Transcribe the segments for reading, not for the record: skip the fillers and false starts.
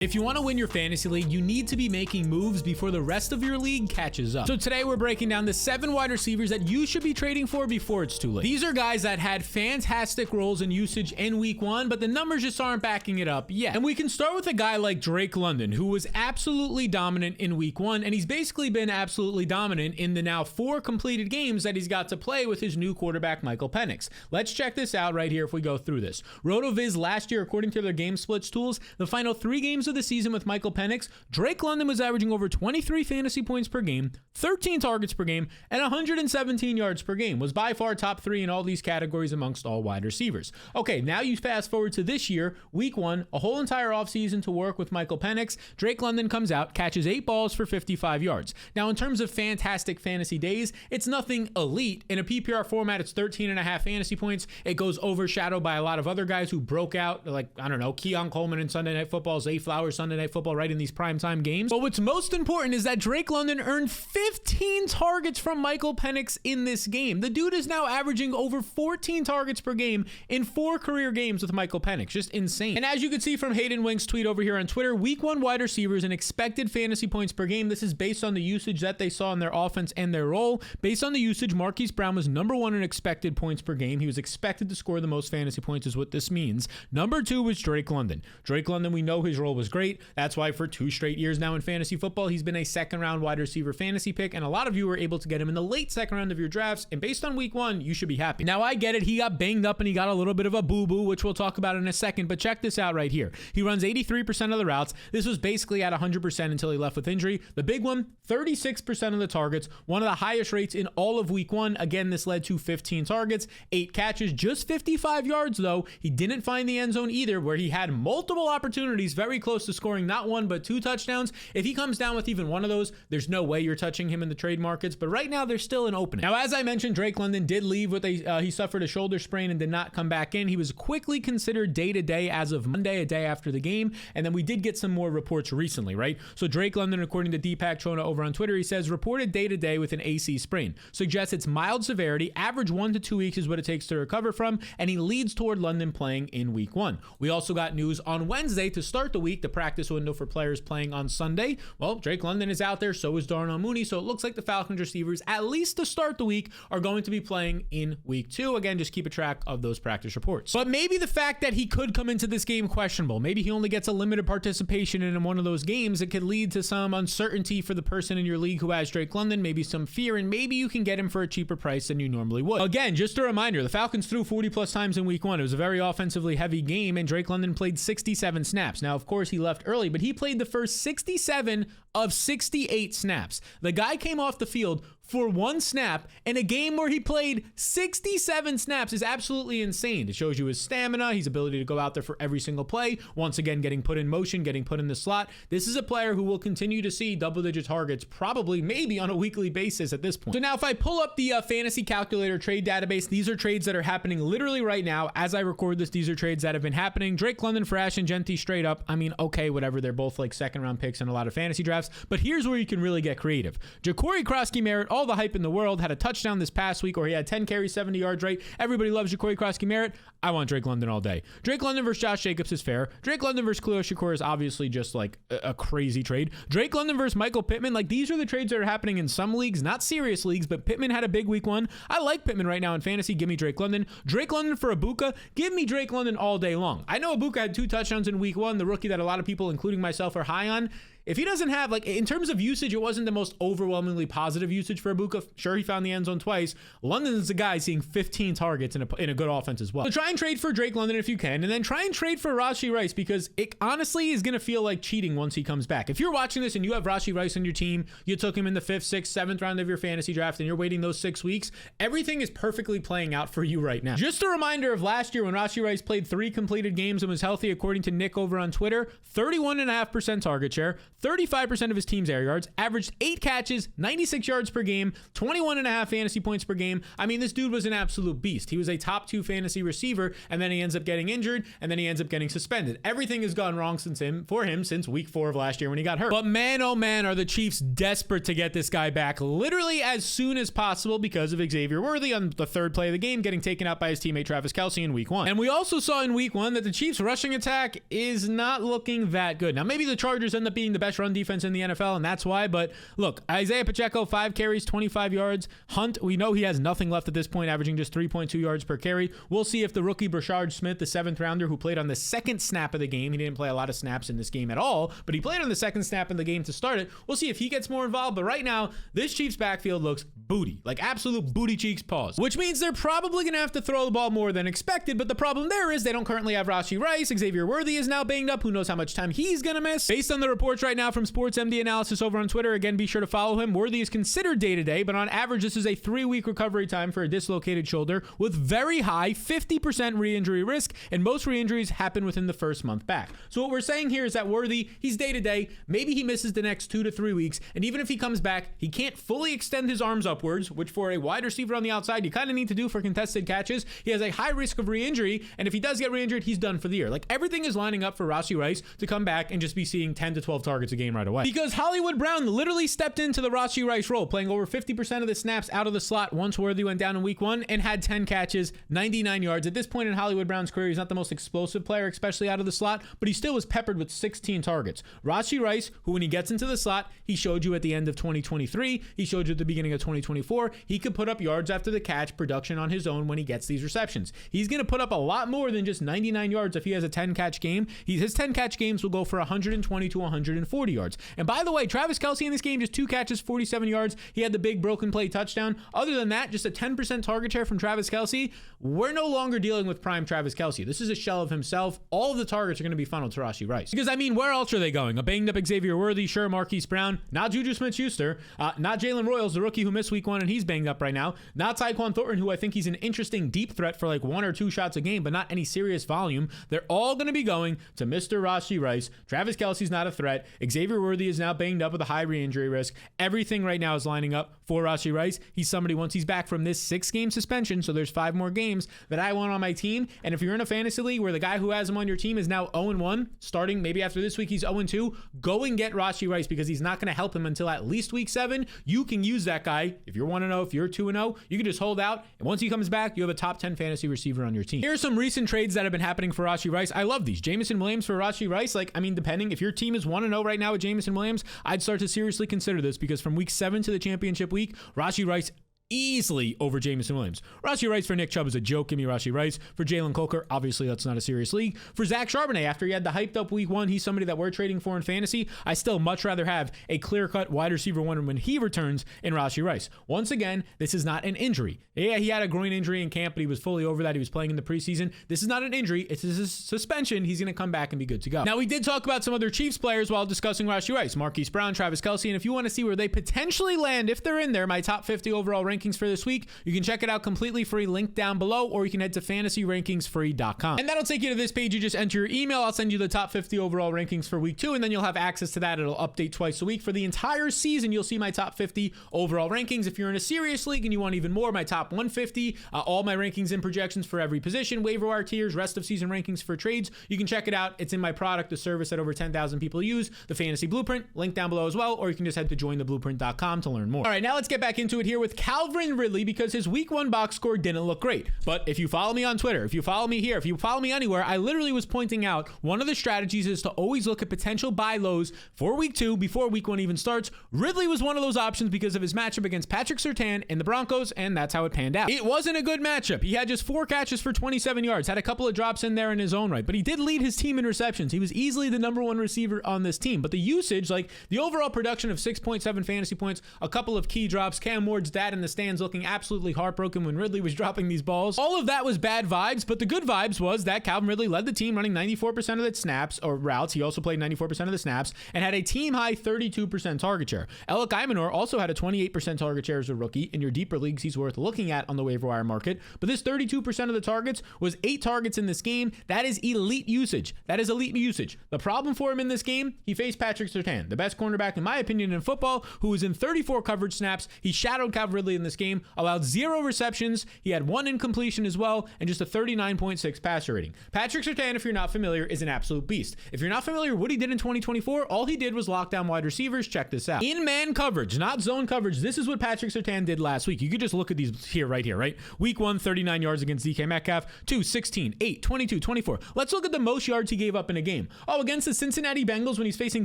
If you want to win your fantasy league, you need to be making moves before the rest of your league catches up. So today we're breaking down the 7 wide receivers that you should be trading for before it's too late. These are guys that had fantastic roles and usage in week 1, but the numbers just aren't backing it up yet. And we can start with a guy like Drake London, who was absolutely dominant in week 1, and he's basically been absolutely dominant in the now 4 completed games that he's got to play with his new quarterback, Michael Penix. Let's check this out right here if we go through this. RotoViz last year, according to their game splits tools, the final 3 games of the season with Michael Penix, Drake London was averaging over 23 fantasy points per game, 13 targets per game, and 117 yards per game. Was by far top 3 in all these categories amongst all wide receivers. Okay, now you fast forward to this year, week 1, a whole entire offseason to work with Michael Penix. Drake London comes out, catches 8 balls for 55 yards. Now, in terms of fantastic fantasy days, it's nothing elite. In a PPR format, it's 13.5 fantasy points. It goes overshadowed by a lot of other guys who broke out, like, I don't know, Keon Coleman in Sunday Night Football, Zay Flowers Sunday Night Football, right in these primetime games. But what's most important is that Drake London earned 15 targets from Michael Penix in this game. The dude is now averaging over 14 targets per game in 4 career games with Michael Penix. Just insane. And as you can see from Hayden Wink's tweet over here on Twitter, week 1 wide receivers and expected fantasy points per game. This is based on the usage that they saw in their offense and their role. Based on the usage, Marquise Brown was number 1 in expected points per game. He was expected to score the most fantasy points is what this means. Number 2 was Drake London. Drake London, we know his role was great. That's why for 2 straight years now in fantasy football, he's been a second-round wide receiver fantasy pick, and a lot of you were able to get him in the late second round of your drafts, and based on week 1, you should be happy. Now, I get it. He got banged up, and he got a little bit of a boo-boo, which we'll talk about in a second, but check this out right here. He runs 83% of the routes. This was basically at 100% until he left with injury. The big one, 36% of the targets, one of the highest rates in all of week 1. Again, this led to 15 targets, 8 catches, just 55 yards, though. He didn't find the end zone either, where he had multiple opportunities, very close to scoring not 1, but 2 touchdowns. If he comes down with even one of those, there's no way you're touching him in the trade markets, but right now there's still an opening. Now, as I mentioned, Drake London did leave with he suffered a shoulder sprain and did not come back in. He was quickly considered day-to-day as of Monday, a day after the game, and then we did get some more reports recently, right? So Drake London, according to Deepak Chona over on Twitter, he says, reported day-to-day with an AC sprain. Suggests it's mild severity, average 1 to 2 weeks is what it takes to recover from, and he leads toward London playing in week 1. We also got news on Wednesday to start the week, the practice window for players playing on Sunday. Well, Drake London is out there, so is Darnell Mooney, so it looks like the Falcons receivers, at least to start the week, are going to be playing in week 2. Again, just keep a track of those practice reports. But maybe the fact that he could come into this game questionable, maybe he only gets a limited participation in one of those games, it could lead to some uncertainty for the person in your league who has Drake London, maybe some fear, and maybe you can get him for a cheaper price than you normally would. Again, just a reminder, the Falcons threw 40 plus times in week 1. It was a very offensively heavy game, and Drake London played 67 snaps. Now, of course, he left early, but he played the first 67 of 68 snaps. The guy came off the field for 1 snap in a game where he played 67 snaps is absolutely insane. It shows you his stamina, his ability to go out there for every single play. Once again, getting put in motion, getting put in the slot. This is a player who will continue to see double-digit targets, probably maybe on a weekly basis at this point. So now if I pull up the fantasy calculator trade database, these are trades that are happening literally right now. As I record this, these are trades that have been happening. Drake London for Ashton Jeanty straight up. I mean, okay, whatever. They're both like second-round picks in a lot of fantasy drafts. But here's where you can really get creative. Ja'Cory Krosky-Merritt, all the hype in the world, had a touchdown this past week, or he had 10 carries, 70 yards, right? Everybody loves Ja'Cory Krosky-Merritt. I want Drake London all day. Drake London versus Josh Jacobs is fair. Drake London versus Khalil Shakur is obviously just like a crazy trade. Drake London versus Michael Pittman, like these are the trades that are happening in some leagues, not serious leagues, but Pittman had a big week 1. I like Pittman right now in fantasy. Give me Drake London. Drake London for Ibuka. Give me Drake London all day long. I know Ibuka had 2 touchdowns in week 1, the rookie that a lot of people, including myself, are high on. If he doesn't have, like, in terms of usage, it wasn't the most overwhelmingly positive usage for Ibuka. Sure, he found the end zone twice. London is the guy seeing 15 targets in a good offense as well. So try and trade for Drake London if you can, and then try and trade for Rashee Rice, because it honestly is going to feel like cheating once he comes back. If you're watching this and you have Rashee Rice on your team, you took him in the 5th, 6th, 7th round of your fantasy draft, and you're waiting those 6 weeks, everything is perfectly playing out for you right now. Just a reminder of last year when Rashee Rice played 3 completed games and was healthy, according to Nick over on Twitter, 31.5% target share, 35% of his team's air yards, averaged 8 catches, 96 yards per game, 21.5 fantasy points per game. I mean, this dude was an absolute beast. He was a top 2 fantasy receiver, and then he ends up getting injured, and then he ends up getting suspended. Everything has gone wrong for him since week 4 of last year when he got hurt. But man, oh man, are the Chiefs desperate to get this guy back literally as soon as possible because of Xavier Worthy on the 3rd play of the game getting taken out by his teammate Travis Kelce in week 1. And we also saw in week 1 that the Chiefs rushing attack is not looking that good. Now, maybe the Chargers end up being the best run defense in the NFL, and that's why, but look, Isaiah Pacheco, 5 carries, 25 yards. Hunt, we know he has nothing left at this point, averaging just 3.2 yards per carry. We'll see if the rookie Brashard Smith, the 7th rounder who played on the 2nd snap of the game, he didn't play a lot of snaps in this game at all, but he played on the 2nd snap in the game to start it. We'll see if he gets more involved, but right now, this Chiefs backfield looks booty, like absolute booty cheeks paws, which means they're probably going to have to throw the ball more than expected, but the problem there is they don't currently have Rashee Rice. Xavier Worthy is now banged up. Who knows how much time he's going to miss? Based on the reports right now from Sports MD Analysis over on Twitter, again, be sure to follow him. Worthy is considered day-to-day, but on average, this is a 3-week recovery time for a dislocated shoulder with very high 50% re-injury risk, and most re-injuries happen within the first month back. So what we're saying here is that Worthy, he's day-to-day. Maybe he misses the next 2 to 3 weeks, and even if he comes back, he can't fully extend his arms upwards, which for a wide receiver on the outside, you kind of need to do for contested catches. He has a high risk of re-injury, and if he does get re-injured, he's done for the year. Like, everything is lining up for Rashee Rice to come back and just be seeing 10 to 12 targets a game right away. Because Hollywood Brown literally stepped into the Rashee Rice role, playing over 50% of the snaps out of the slot once Worthy went down in week 1 and had 10 catches, 99 yards. At this point in Hollywood Brown's career, he's not the most explosive player, especially out of the slot, but he still was peppered with 16 targets. Rashee Rice, who when he gets into the slot, he showed you at the end of 2023, he showed you at the beginning of 2024, he could put up yards after the catch production on his own when he gets these receptions. He's going to put up a lot more than just 99 yards if he has a 10 catch game. His 10 catch games will go for 120 to 140 yards. And by the way, Travis Kelce in this game, just 2 catches, 47 yards. He had the big broken play touchdown. Other than that, just a 10% target share from Travis Kelce. We're no longer dealing with prime Travis Kelce. This is a shell of himself. All of the targets are going to be funneled to Rashee Rice. Because, I mean, where else are they going? A banged up Xavier Worthy, sure, Marquise Brown, not Juju Smith-Schuster, not Jalen Royals, the rookie who missed week 1 and he's banged up right now, not Tyquan Thornton, who I think he's an interesting deep threat for like 1 or 2 shots a game, but not any serious volume. They're all going to be going to Mr. Rashee Rice. Travis Kelce's not a threat. Xavier Worthy is now banged up with a high re-injury risk. Everything right now is lining up for Rashee Rice. He's somebody, once he's back from this 6-game suspension, so there's 5 more games, that I want on my team. And if you're in a fantasy league where the guy who has him on your team is now 0-1, starting maybe after this week he's 0-2, go and get Rashee Rice because he's not going to help him until at least week 7. You can use that guy. If you're 1-0, if you're 2-0, you can just hold out. And once he comes back, you have a top 10 fantasy receiver on your team. Here are some recent trades that have been happening for Rashee Rice. I love these. Jameson Williams for Rashee Rice. Like, I mean, depending, if your team is 1-0 right now with Jameson Williams, I'd start to seriously consider this because from week 7 to the championship week, Rashee Rice easily over Jameson Williams. Rashee Rice for Nick Chubb is a joke. Give me Rashee Rice. For Jalen Coker, obviously that's not a serious league. For Zach Charbonnet, after he had the hyped up week 1, he's somebody that we're trading for in fantasy. I still much rather have a clear-cut wide receiver 1 when he returns in Rashee Rice. Once again, this is not an injury. Yeah, he had a groin injury in camp, but he was fully over that. He was playing in the preseason. This is not an injury. It's a suspension. He's going to come back and be good to go. Now, we did talk about some other Chiefs players while discussing Rashee Rice. Marquise Brown, Travis Kelce, and if you want to see where they potentially land, if they're in there, my top 50 overall rankings for this week, you can check it out completely free, link down below, or you can head to fantasyrankingsfree.com. And that'll take you to this page. You just enter your email. I'll send you the top 50 overall rankings for week 2, and then you'll have access to that. It'll update twice a week. For the entire season, you'll see my top 50 overall rankings. If you're in a serious league and you want even more, my top 150, all my rankings and projections for every position, waiver wire tiers, rest of season rankings for trades. You can check it out. It's in my product, the service that over 10,000 people use, the Fantasy Blueprint, link down below as well, or you can just head to jointheblueprint.com to learn more. All right, now let's get back into it here with Calvin Ridley, because his week 1 box score didn't look great. But if you follow me on Twitter, if you follow me here, if you follow me anywhere, I literally was pointing out one of the strategies is to always look at potential buy lows for week 2 before week 1 even starts. Ridley was one of those options because of his matchup against Patrick Surtain and the Broncos, and that's how it panned out. It wasn't a good matchup. He had just 4 catches for 27 yards, had a couple of drops in there in his own right, but he did lead his team in receptions. He was easily the number 1 receiver on this team, but the usage, like the overall production of 6.7 fantasy points, a couple of key drops, Cam Ward's dad in the stands looking absolutely heartbroken when Ridley was dropping these balls. All of that was bad vibes, but the good vibes was that Calvin Ridley led the team running 94% of its snaps or routes. He also played 94% of the snaps and had a team high 32% target share. Alec Imanor also had a 28% target share as a rookie. In your deeper leagues, he's worth looking at on the waiver wire market. But this 32% of the targets was 8 targets in this game. That is elite usage. That is elite usage. The problem for him in this game, he faced Patrick Surtain, the best cornerback in my opinion in football, who was in 34 coverage snaps. He shadowed Calvin Ridley in this game, allowed 0 receptions. He had 1 incompletion as well, and just a 39.6 passer rating. Patrick Surtain, if you're not familiar, is an absolute beast. If you're not familiar with what he did in 2024, all he did was lock down wide receivers. Check this out. In man coverage, not zone coverage, this is what Patrick Surtain did last week. You could just look at these here, right? Week 1, 39 yards against DK Metcalf. 2, 16, 8, 22, 24. Let's look at the most yards he gave up in a game. Oh, against the Cincinnati Bengals when he's facing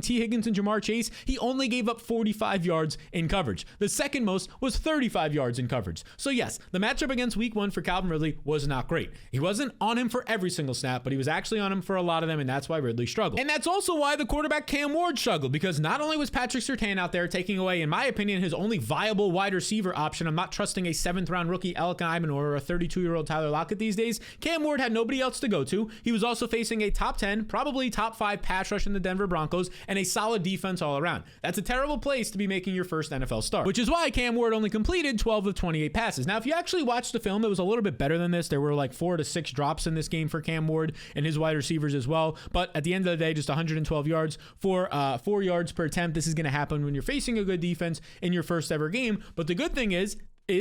T. Higgins and Jamar Chase, he only gave up 45 yards in coverage. The second most was 35 yards in coverage. So yes, the matchup against week 1 for Calvin Ridley was not great. He wasn't on him for every single snap, but he was actually on him for a lot of them, and that's why Ridley struggled. And that's also why the quarterback Cam Ward struggled, because not only was Patrick Surtain out there taking away, in my opinion, his only viable wide receiver option. I'm not trusting a 7th round rookie Alec Imanor or a 32-year-old Tyler Lockett these days. Cam Ward had nobody else to go to. He was also facing a top 10, probably top 5 pass rush in the Denver Broncos and a solid defense all around. That's a terrible place to be making your first NFL start, which is why Cam Ward only completed 12 of 28 passes. Now, if you actually watch the film, it was a little bit better than this. There were like 4 to 6 drops in this game for Cam Ward and his wide receivers as well. But at the end of the day, just 112 yards for 4 yards per attempt. This is going to happen when you're facing a good defense in your first ever game. But the good thing is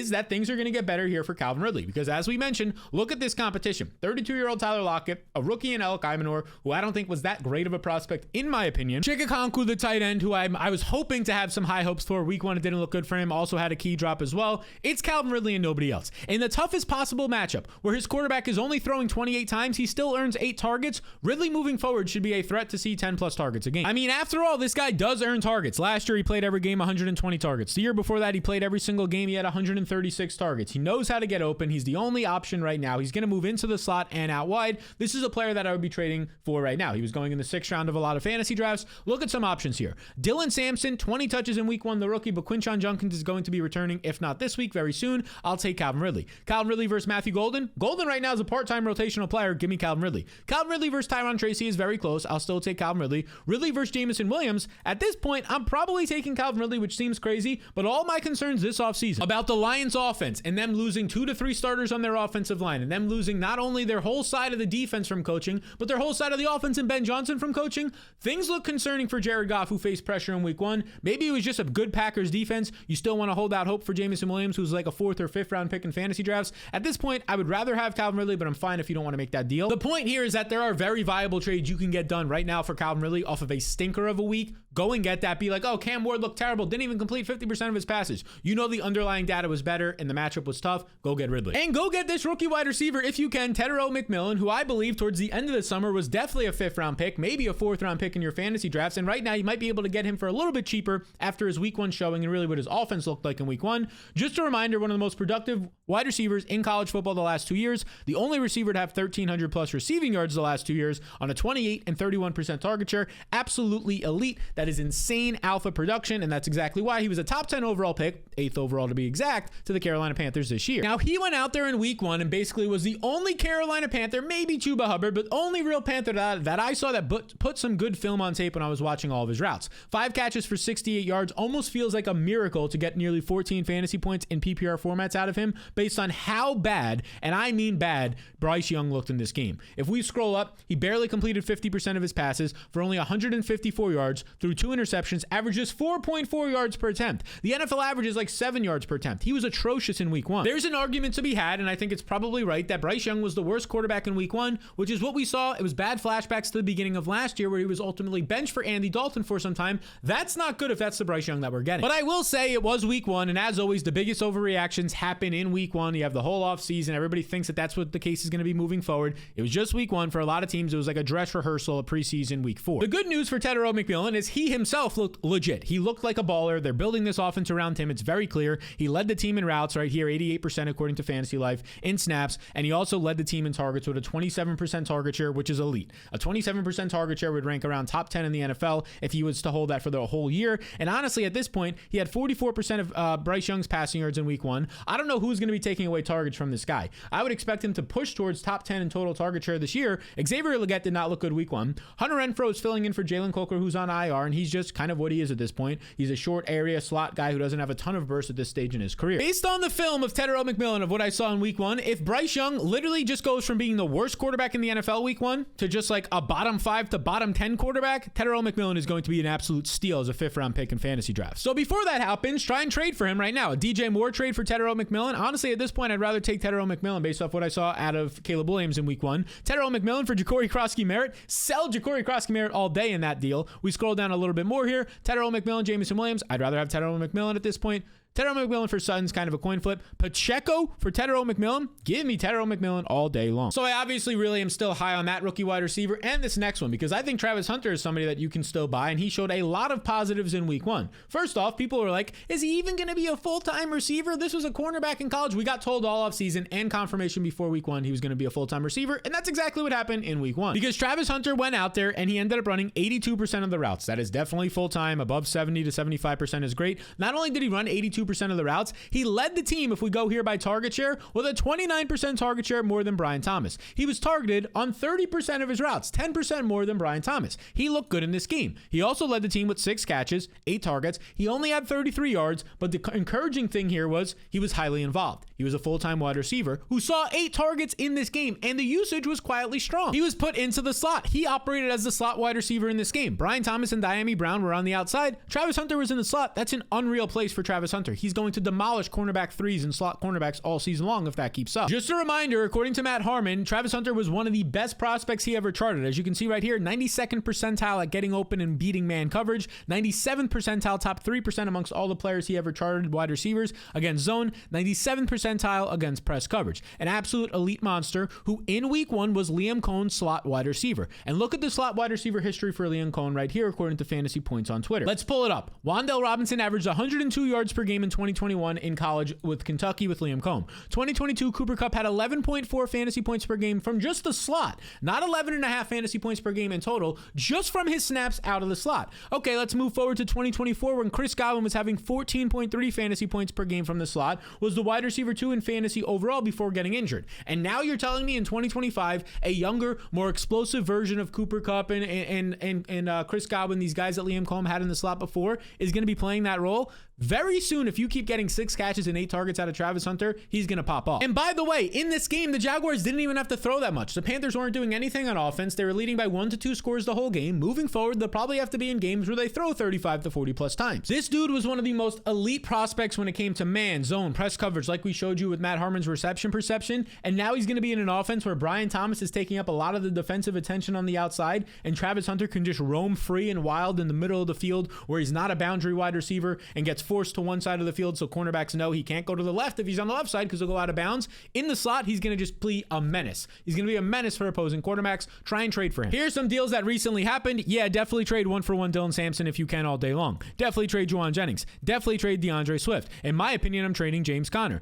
that things are going to get better here for Calvin Ridley, because as we mentioned, look at this competition. 32-year-old Tyler Lockett, a rookie in Alec Imanor, who I don't think was that great of a prospect in my opinion. Chika Konku, the tight end, who I was hoping to have some high hopes for. Week 1, it didn't look good for him. Also had a key drop as well. It's Calvin Ridley and nobody else. In the toughest possible matchup, where his quarterback is only throwing 28 times, he still earns 8 targets. Ridley moving forward should be a threat to see 10 plus targets a game. I mean, after all, this guy does earn targets. Last year, he played every game 120 targets. The year before that, he played every single game. He had 136 targets. He knows how to get open. He's the only option right now. He's going to move into the slot and out wide. This is a player that I would be trading for right now. He was going in the 6th round of a lot of fantasy drafts. Look at some options here. Dylan Sampson, 20 touches in week 1, the rookie, but Quinshon Judkins is going to be returning, if not this week, very soon. I'll take Calvin Ridley. Calvin Ridley versus Matthew Golden. Golden right now is a part-time rotational player. Give me Calvin Ridley. Calvin Ridley versus Tyron Tracy is very close. I'll still take Calvin Ridley. Ridley versus Jameson Williams. At this point, I'm probably taking Calvin Ridley, which seems crazy, but all my concerns this offseason about the Lions offense and them losing 2 to 3 starters on their offensive line and them losing not only their whole side of the defense from coaching, but their whole side of the offense and Ben Johnson from coaching, things look concerning for Jared Goff, who faced pressure in week 1. Maybe it was just a good Packers defense. You still want to hold out hope for Jameson Williams, who's like a 4th or 5th round pick in fantasy drafts. At this point, I would rather have Calvin Ridley, but I'm fine if you don't want to make that deal. The point here is that there are very viable trades you can get done right now for Calvin Ridley off of a stinker of a week. Go and get that. Be like, oh, Cam Ward looked terrible. Didn't even complete 50% of his passes. You know the underlying data was better and the matchup was tough. Go get Ridley. And go get this rookie wide receiver if you can, Tetairoa McMillan, who I believe towards the end of the summer was definitely a 5th round pick, maybe a 4th round pick in your fantasy drafts. And right now you might be able to get him for a little bit cheaper after his week 1 showing and really what his offense looked like in week 1. Just a reminder, one of the most productive wide receivers in college football the last 2 years, the only receiver to have 1,300 plus receiving yards the last 2 years on a 28 and 31% target share. Absolutely elite. That is insane alpha production, and that's exactly why he was a top 10 overall pick, 8th overall to be exact, to the Carolina Panthers this year. Now, he went out there in week 1 and basically was the only Carolina Panther, maybe Chuba Hubbard, but only real Panther that I saw that put some good film on tape when I was watching all of his routes. 5 catches for 68 yards, almost feels like a miracle to get nearly 14 fantasy points in PPR formats out of him based on how bad, and I mean bad, Bryce Young looked in this game. If we scroll up, he barely completed 50% of his passes for only 154 yards through 2 interceptions, averages 4.4 yards per attempt. The NFL average is like 7 yards per attempt. He was atrocious in week 1. There's an argument to be had, and I think it's probably right, that Bryce Young was the worst quarterback in week 1, which is what we saw. It was bad flashbacks to the beginning of last year where he was ultimately benched for Andy Dalton for some time. That's not good if that's the Bryce Young that we're getting. But I will say it was week 1, and as always, the biggest overreactions happen in week 1. You have the whole offseason. Everybody thinks that that's what the case is going to be moving forward. It was just week 1. For a lot of teams, it was like a dress rehearsal of preseason week 4. The good news for Tetairoa McMillan is he himself looked legit. He looked like a baller. They're building this offense around him. It's very clear. He led the the team in routes right here, 88% according to Fantasy Life, in snaps, and he also led the team in targets with a 27% target share, which is elite. A 27% target share would rank around top 10 in the NFL if he was to hold that for the whole year. And honestly, at this point, he had 44% of Bryce Young's passing yards in week 1. I don't know who's going to be taking away targets from this guy. I would expect him to push towards top 10 in total target share this year. Xavier Legette did not look good week 1. Hunter Renfrow is filling in for Jalen Coker, who's on IR, and he's just kind of what he is at this point. He's a short area slot guy who doesn't have a ton of burst at this stage in his career. Based on the film of Tetairoa McMillan of what I saw in week 1, if Bryce Young literally just goes from being the worst quarterback in the NFL week 1 to just like a bottom 5 to bottom 10 quarterback, Tetairoa McMillan is going to be an absolute steal as a 5th round pick in fantasy drafts. So before that happens, try and trade for him right now. A DJ Moore trade for Tetairoa McMillan. Honestly, at this point, I'd rather take Tetairoa McMillan based off what I saw out of Caleb Williams in week 1. Tetairoa McMillan for Ja'Cory Krosky-Merritt. Sell Ja'Cory Krosky-Merritt all day in that deal. We scroll down a little bit more here. Tetairoa McMillan, Jameson Williams. I'd rather have Tetairoa McMillan at this point. Tetairoa McMillan for Sutton's kind of a coin flip. Pacheco for Tetairoa McMillan. Give me Tetairoa McMillan all day long. So I obviously really am still high on that rookie wide receiver and this next one because I think Travis Hunter is somebody that you can still buy, and he showed a lot of positives in week 1. First off, people were like, is he even going to be a full-time receiver? This was a cornerback in college. We got told all offseason and confirmation before week 1 he was going to be a full-time receiver, and that's exactly what happened in week 1 because Travis Hunter went out there and he ended up running 82% of the routes. That is definitely full-time. Above 70 to 75% is great. Not only did he run 82% of the routes, he led the team, if we go here by target share, with a 29% target share more than Brian Thomas. He was targeted on 30% of his routes, 10% more than Brian Thomas. He looked good in this game. He also led the team with 6 catches, 8 targets. He only had 33 yards, but the encouraging thing here was he was highly involved. He was a full-time wide receiver who saw 8 targets in this game, and the usage was quietly strong. He was put into the slot. He operated as the slot wide receiver in this game. Brian Thomas and Diami Brown were on the outside. Travis Hunter was in the slot. That's an unreal place for Travis Hunter. He's going to demolish cornerback 3s and slot cornerbacks all season long if that keeps up. Just a reminder, according to Matt Harmon, Travis Hunter was one of the best prospects he ever charted. As you can see right here, 92nd percentile at getting open and beating man coverage, 97th percentile, top 3% amongst all the players he ever charted wide receivers against zone, 97th percentile against press coverage. An absolute elite monster who in week 1 was Liam Cohn's slot wide receiver. And look at the slot wide receiver history for Liam Cohn right here according to Fantasy Points on Twitter. Let's pull it up. Wan'Dale Robinson averaged 102 yards per game in 2021 in college with Kentucky with Liam Cohn. 2022, Cooper Kupp had 11.4 fantasy points per game from just the slot, not 11.5 fantasy points per game in total, just from his snaps out of the slot. Okay, let's move forward to 2024 when Chris Godwin was having 14.3 fantasy points per game from the slot, was the wide receiver 2 in fantasy overall before getting injured. And now you're telling me in 2025, a younger, more explosive version of Cooper Kupp and Chris Godwin, these guys that Liam Cohn had in the slot before, is going to be playing that role? Very soon, if you keep getting 6 catches and 8 targets out of Travis Hunter, he's going to pop off. And by the way, in this game, the Jaguars didn't even have to throw that much. The Panthers weren't doing anything on offense. They were leading by 1 to 2 scores the whole game. Moving forward, they'll probably have to be in games where they throw 35 to 40 plus times. This dude was one of the most elite prospects when it came to man, zone, press coverage, like we showed you with Matt Harmon's reception perception. And now he's going to be in an offense where Brian Thomas is taking up a lot of the defensive attention on the outside, and Travis Hunter can just roam free and wild in the middle of the field where he's not a boundary wide receiver and gets forced to one side of the field, so cornerbacks know he can't go to the left if he's on the left side because he'll go out of bounds. In the slot, he's going to just be a menace. He's going to be a menace for opposing quarterbacks. Try and trade for him. Here's some deals that recently happened. Yeah, definitely trade 1-for-1 Dylan Sampson if you can all day long. Definitely trade Juwan Jennings. Definitely trade DeAndre Swift. In my opinion, I'm trading James Conner.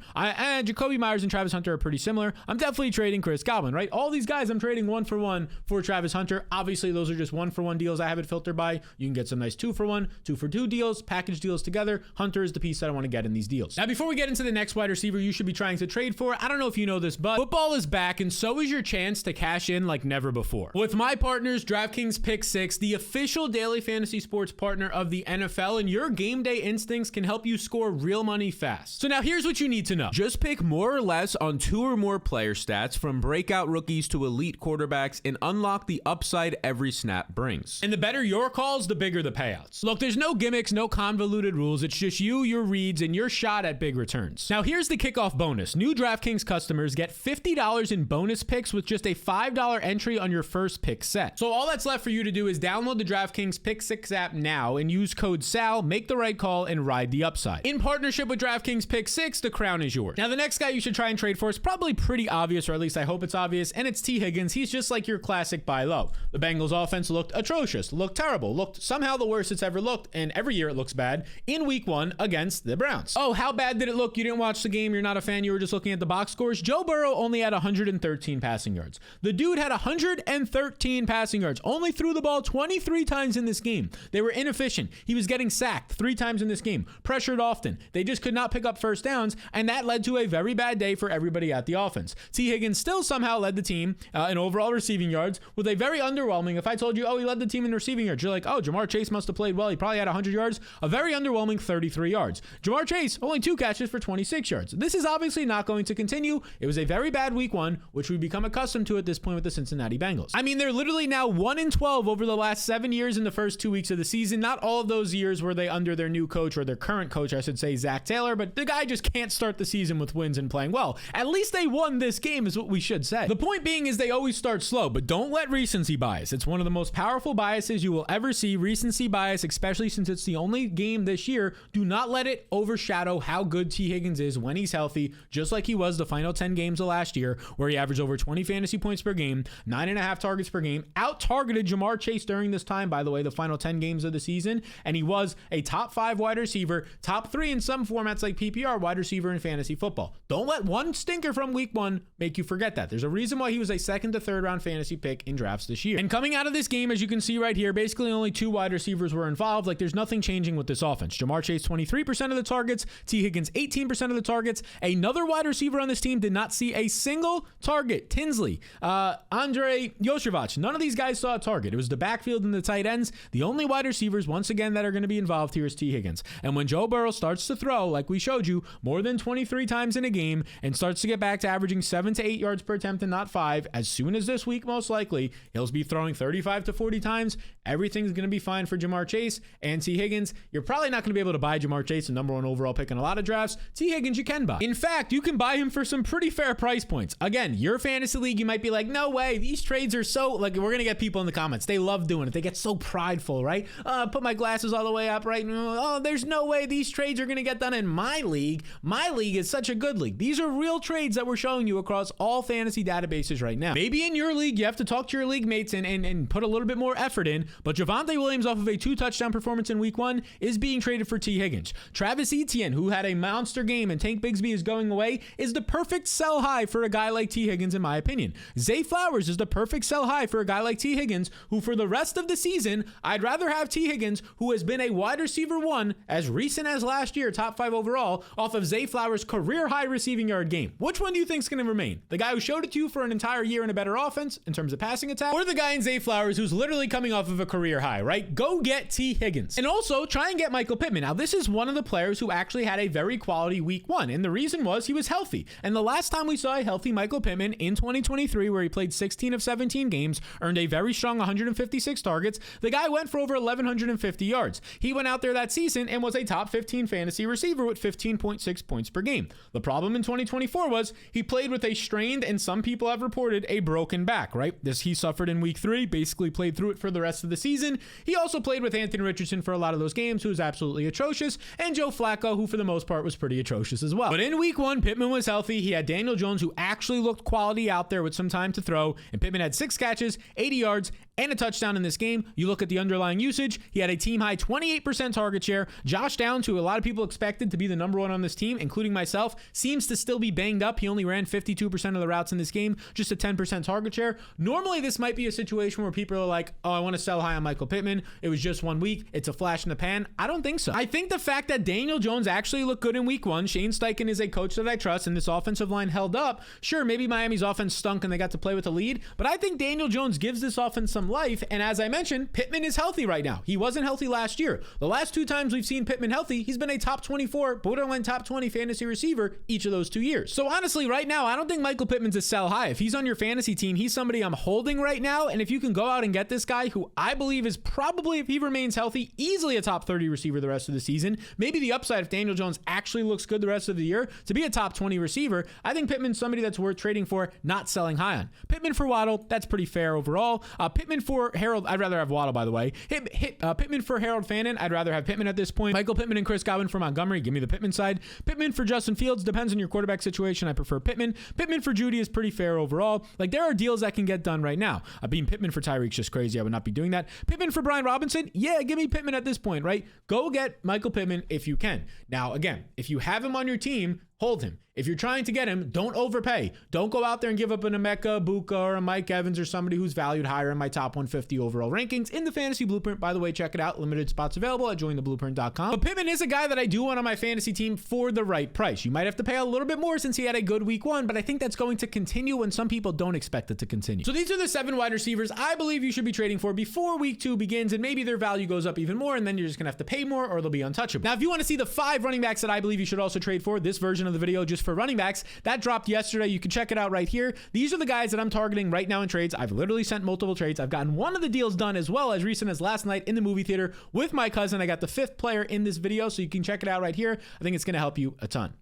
Jacoby Myers and Travis Hunter are pretty similar. I'm definitely trading Chris Godwin, right? All these guys I'm trading 1-for-1 for Travis Hunter. Obviously, those are just 1-for-1 deals I have it filtered by. You can get some nice 2-for-1, 2-for-2 deals, package deals together. Hunter is the piece that I want to get in these deals. Now, before we get into the next wide receiver you should be trying to trade for, I don't know if you know this, but football is back, and so is your chance to cash in like never before. With my partners, DraftKings Pick 6, the official daily fantasy sports partner of the NFL, and your game day instincts can help you score real money fast. So now here's what you need to know. Just pick more or less on 2 or more player stats from breakout rookies to elite quarterbacks and unlock the upside every snap brings. And the better your calls, the bigger the payouts. Look, there's no gimmicks, no convoluted rules. It's just you, your reads, and your shot at big returns. Now here's the kickoff bonus. New DraftKings customers get $50 in bonus picks with just a $5 entry on your first pick set. So all that's left for you to do is download the DraftKings Pick 6 app now and use code SAL, make the right call, and ride the upside. In partnership with DraftKings Pick 6, the crown is yours. Now the next guy you should try and trade for is probably pretty obvious, or at least I hope it's obvious, and it's T. Higgins. He's just like your classic buy low. The Bengals offense looked atrocious, looked terrible, looked somehow the worst it's ever looked, and every year it looks bad, in week 1 against against the Browns. Oh, how bad did it look? You didn't watch the game. You're not a fan. You were just looking at the box scores. Joe Burrow only had 113 passing yards. The dude had 113 passing yards, only threw the ball 23 times in this game. They were inefficient. He was getting sacked 3 times in this game, pressured often. They just could not pick up first downs, and that led to a very bad day for everybody at the offense. T. Higgins still somehow led the team in overall receiving yards with a very underwhelming, if I told you, oh, he led the team in receiving yards, you're like, oh, Jamar Chase must have played well. He probably had 100 yards. A very underwhelming 33 yards. Jamar Chase, only 2 catches for 26 yards. This is obviously not going to continue. It was a very bad week 1, which we've become accustomed to at this point with the Cincinnati Bengals. I mean, they're literally now 1-12 over the last 7 years in the first 2 weeks of the season. Not all of those years were they under their new coach, or their current coach, I should say, Zach Taylor, but the guy just can't start the season with wins and playing well. At least they won this game is what we should say. The point being is they always start slow, but don't let recency bias. It's one of the most powerful biases you will ever see. Recency bias, especially since it's the only game this year, do not let it overshadow how good T. Higgins is when he's healthy, just like he was the final 10 games of last year, where he averaged over 20 fantasy points per game, 9.5 targets per game, out-targeted Jamar Chase during this time, by the way, the final 10 games of the season, and he was a top 5 wide receiver, top 3 in some formats like PPR wide receiver in fantasy football. Don't let one stinker from week 1 make you forget that. There's a reason why he was a 2nd to 3rd round fantasy pick in drafts this year. And coming out of this game, as you can see right here, basically only 2 wide receivers were involved. Like, there's nothing changing with this offense. Jamar Chase, 23% of the targets. T. Higgins, 18% of the targets. Another wide receiver on this team did not see a single target. Tinsley, Andre Yoshivac, none of these guys saw a target. It was the backfield and the tight ends. The only wide receivers, once again, that are going to be involved here is T. Higgins. And when Joe Burrow starts to throw, like we showed you, more than 23 times in a game, and starts to get back to averaging 7 to 8 yards per attempt and not 5, as soon as this week, most likely, he'll be throwing 35 to 40 times. Everything's going to be fine for Jamar Chase and T. Higgins. You're probably not going to be able to buy Jamar Chase, the number 1 overall pick in a lot of drafts. T. Higgins, you can buy. In fact, you can buy him for some pretty fair price points. Again, your fantasy league, you might be like, no way, these trades are so, like, we're going to get people in the comments. They love doing it. They get so prideful, right? Put my glasses all the way up, right? Oh, there's no way these trades are going to get done in my league. My league is such a good league. These are real trades that we're showing you across all fantasy databases right now. Maybe in your league, you have to talk to your league mates and put a little bit more effort in, but Javonte Williams, off of a 2-touchdown performance in week 1, is being traded for T. Higgins. Travis Etienne, who had a monster game, and Tank Bigsby is going away, is the perfect sell high for a guy like T. Higgins, in my opinion. Zay Flowers is the perfect sell high for a guy like T. Higgins, who for the rest of the season, I'd rather have T. Higgins, who has been a wide receiver 1 as recent as last year, top 5 overall, off of Zay Flowers' career high receiving yard game. Which one do you think is going to remain? The guy who showed it to you for an entire year in a better offense in terms of passing attack, or the guy in Zay Flowers who's literally coming off of a career high, right? Go get T. Higgins. And also try and get Michael Pittman. Now, this is one of the players who actually had a very quality week 1, and the reason was he was healthy. And the last time we saw a healthy Michael Pittman in 2023, where he played 16 of 17 games, earned a very strong 156 targets, the guy went for over 1,150 yards. He went out there that season and was a top 15 fantasy receiver with 15.6 points per game. The problem in 2024 was he played with a strained, and some people have reported, a broken back, right? This he suffered in week 3, basically played through it for the rest of the season. He also played with Anthony Richardson for a lot of those games, who was absolutely atrocious, and Joe Flacco, who for the most part was pretty atrocious as well. But in week 1, Pittman was healthy. He had Daniel Jones, who actually looked quality out there with some time to throw, and Pittman had 6 catches, 80 yards, and a touchdown in this game. You look at the underlying usage, he had a team-high 28% target share. Josh Downs, who a lot of people expected to be the number 1 on this team, including myself, seems to still be banged up. He only ran 52% of the routes in this game, just a 10% target share. Normally, this might be a situation where people are like, oh, I want to sell high on Michael Pittman. It was just 1 week. It's a flash in the pan. I don't think so. I think the fact that Daniel Jones actually looked good in week 1, Shane Steichen is a coach that I trust, and this offensive line held up. Sure, maybe Miami's offense stunk and they got to play with a lead, but I think Daniel Jones gives this offense some life, and as I mentioned, Pittman is healthy right now. He wasn't healthy last year. The last 2 times we've seen Pittman healthy, he's been a top 24, borderline top 20 fantasy receiver each of those 2 years. So honestly, right now, I don't think Michael Pittman's a sell high. If he's on your fantasy team, he's somebody I'm holding right now, and if you can go out and get this guy, who I believe is probably, if he remains healthy, easily a top 30 receiver the rest of the season, maybe the upside if Daniel Jones actually looks good the rest of the year to be a top 20 receiver, I think Pittman's somebody that's worth trading for, not selling high on. Pittman for Waddle, that's pretty fair overall. Pittman for Harold, I'd rather have Waddle, by the way. Pittman for Harold Fannin, I'd rather have Pittman at this point. Michael Pittman and Chris Godwin for Montgomery, give me the Pittman side. Pittman for Justin Fields, depends on your quarterback situation, I prefer Pittman. Pittman for Judy is pretty fair overall. Like, there are deals that can get done right now. Being Pittman for Tyreek's just crazy, I would not be doing that. Pittman for Brian Robinson, yeah, give me Pittman at this point, right? Go get Michael Pittman if you can. Now, again, if you have him on your team, hold him. If you're trying to get him, don't overpay. Don't go out there and give up an Emeka, Buka, or a Mike Evans or somebody who's valued higher in my top 150 overall rankings in the Fantasy Blueprint. By the way, check it out. Limited spots available at jointheblueprint.com. But Pittman is a guy that I do want on my fantasy team for the right price. You might have to pay a little bit more since he had a good week 1, but I think that's going to continue when some people don't expect it to continue. So these are the 7 wide receivers I believe you should be trading for before week 2 begins, and maybe their value goes up even more, and then you're just going to have to pay more or they'll be untouchable. Now, if you want to see the 5 running backs that I believe you should also trade for, this version of the video just for running backs, that dropped yesterday. You can check it out right here. These are the guys that I'm targeting right now in trades. I've literally sent multiple trades. I've gotten one of the deals done as well as recent as last night in the movie theater with my cousin. I got the 5th player in this video, so you can check it out right here. I think it's going to help you a ton.